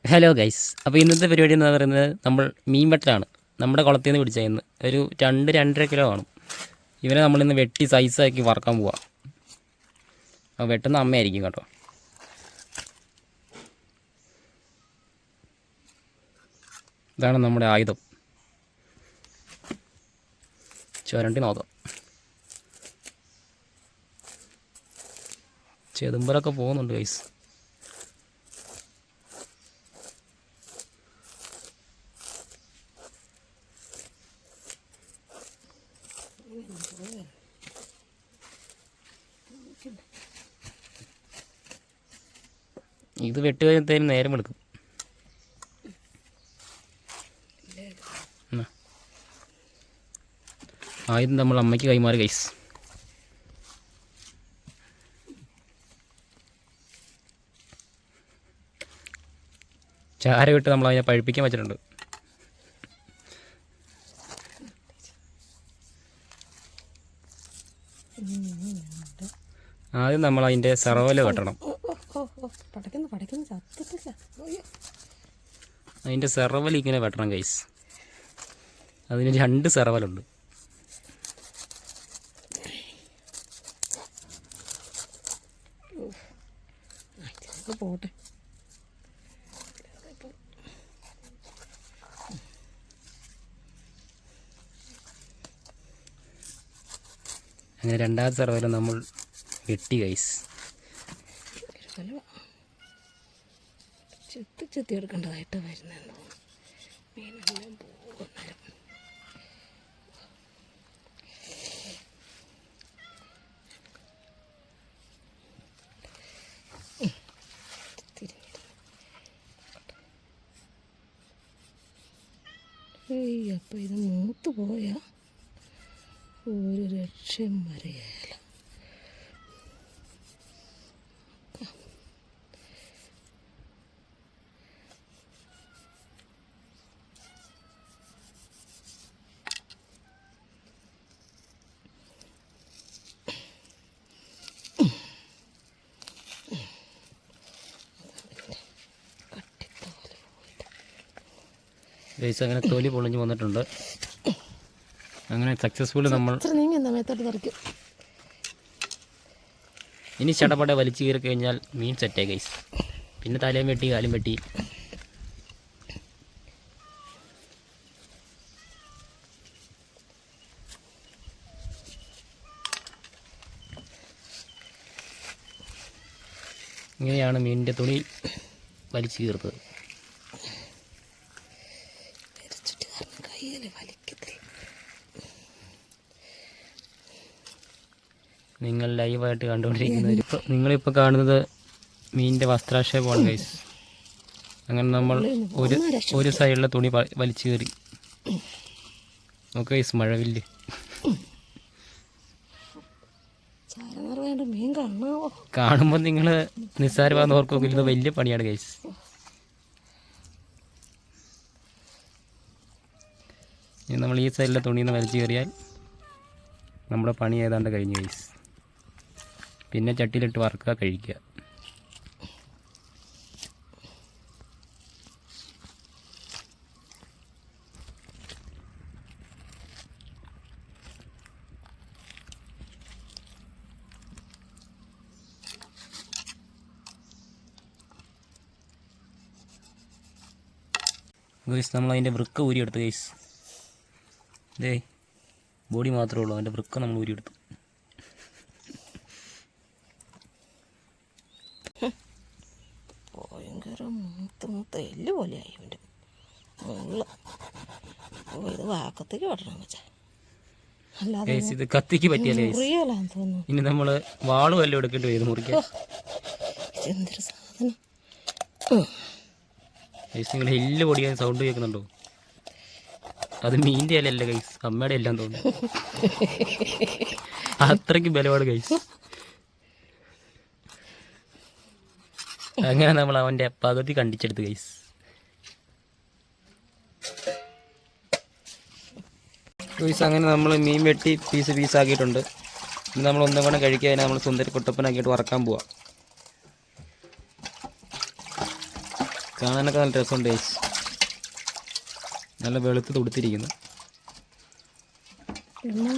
Hello guys, അപ്പോൾ ഇന്നത്തെ പരിപാടി എന്ന് പറയുന്നത് നമ്മൾ മീൻ വെട്ടലാണ്. നമ്മുടെ കുളത്തിൽ നിന്ന് പിടിച്ചതെന്ന് ഒരു 2-2.5 കിലോ കാണും. ഇവനെ നമ്മളിന്ന് വെട്ടി സൈസാക്കി വറക്കാൻ പോവാം. അപ്പോൾ വെട്ടുന്ന അമ്മയായിരിക്കും കേട്ടോ. ഇതാണ് നമ്മുടെ ആയുധം, ചുരണ്ടി നോക്കാം. ചെതുമ്പലൊക്കെ പോകുന്നുണ്ട് ഗൈസ്. ഇത് വെട്ട് കഴിഞ്ഞത്തേനും നേരം എടുക്കും. ആദ്യം നമ്മൾ അമ്മയ്ക്ക് കൈമാറി ഗൈസ്. ചാര വിട്ട് നമ്മൾ അതിനെ പഴുപ്പിക്കാൻ വെച്ചിട്ടുണ്ട്. ആദ്യം നമ്മൾ അതിൻ്റെ സെറവല് വെട്ടണം. അതിൻ്റെ സെറവൽ ഇങ്ങനെ വെട്ടണം ഗൈസ്. അതിന് 2 സെറവലുണ്ട്. പോട്ടെ, അങ്ങനെ 2ാമത്തെ സെറവല് നമ്മൾ വെട്ടി ഗൈസ്. ചെത്തി എടുക്കേണ്ടതായിട്ട് വരുന്നതെന്ന് തോന്നുന്നു. മീനെല്ലാം പോകുന്നേരം അപ്പം ഇത് മൂത്ത് പോയാൽ ഒരു രക്ഷയും വരെയല്ല. ഗൈസ് അങ്ങനെ തൊലി പൊളിഞ്ഞ് വന്നിട്ടുണ്ട്. അങ്ങനെ സക്സസ്ഫുള്ളി നമ്മൾ ഇനി ചടപട വലിച്ചു കയറി കഴിഞ്ഞാൽ മീൻ സെറ്റായി ഗൈസ്. പിന്നെ തലയും വെട്ടി കാലും വെട്ടി. ഇങ്ങനെയാണ് മീനിൻ്റെ തുണി വലിച്ചു കീർത്തത്. നിങ്ങൾ ലൈവായിട്ട് കണ്ടുകൊണ്ടിരിക്കുന്നത് നിങ്ങളിപ്പോൾ കാണുന്നത് മീനിൻ്റെ വസ്ത്രാക്ഷേപമാണ് ഗൈസ്. അങ്ങനെ നമ്മൾ ഒരു സൈഡിലെ തുണി വലിച്ചു കയറി നോക്കുക ഗൈസ്. മഴവില്ല് കാണുമ്പോൾ നിങ്ങൾ നിസ്സാരമാണെന്ന് ഓർക്കൊക്കെ ഇത് വലിയ പണിയാണ് ഗൈസ്. ഇനി നമ്മൾ ഈ സൈഡിലെ തുണിയിൽ നിന്ന് വലിച്ചു കയറിയാൽ നമ്മുടെ പണി ഏതാണ്ട് കഴിഞ്ഞു ഗൈസ്. പിന്നെ ചട്ടിയിലിട്ട് വറുക്കുക, കഴിക്കുക. ഗൈസ് നമ്മൾ അതിൻ്റെ വൃക്ക ഊരിയെടുത്തു ഗൈസ്. ഇതേ ബോഡി മാത്രമേ ഉള്ളൂ, അതിൻ്റെ വൃക്ക നമ്മൾ ഊരിയെടുത്തു. ഭയങ്കര മൂത്ത എല്ല് പോലെയായി ഇവൻ്റെ മുള്ള. ഇത് വാക്കത്തേക്ക് വെട്ടണം വെച്ചാൽ അല്ലാതെ ഇത് കത്തിക്ക് പറ്റിയാലേ മുറിയലാന്ന് തോന്നുന്നു. ഇനി നമ്മൾ വാള് വല്ലതും എടുക്കേണ്ടി വരും മുറിക്കാൻ. എന്തൊരു സാധനം. ഗൈസ് നിങ്ങൾ എല്ല് പൊടിയാൻ സൗണ്ട് കേൾക്കുന്നുണ്ടോ? അത് മീൻ്റെ ഇലയല്ല ഗൈസ്, അമ്മയുടെ എല്ലാം തോന്നുന്നു. അത്രയ്ക്ക് ബലമാണ് ഗൈസ്. അങ്ങനെ നമ്മൾ അവൻ്റെ പകുതി കണ്ടിച്ചെടുത്ത് ഗൈസ്. ഗൈസ് അങ്ങനെ നമ്മൾ മീൻ വെട്ടി പീസാക്കിയിട്ടുണ്ട്. ഇനി നമ്മൾ ഒന്നും കൂടെ കഴിക്കുക. അതിനെ നമ്മൾ സുന്ദരി കുട്ടപ്പനാക്കിയിട്ട് വറക്കാൻ പോവാം. കാണാനൊക്കെ നല്ല രസമുണ്ട് ഗൈസ്. നല്ല വെളുത്ത് തുടുത്തിരിക്കുന്നു. പിന്നെ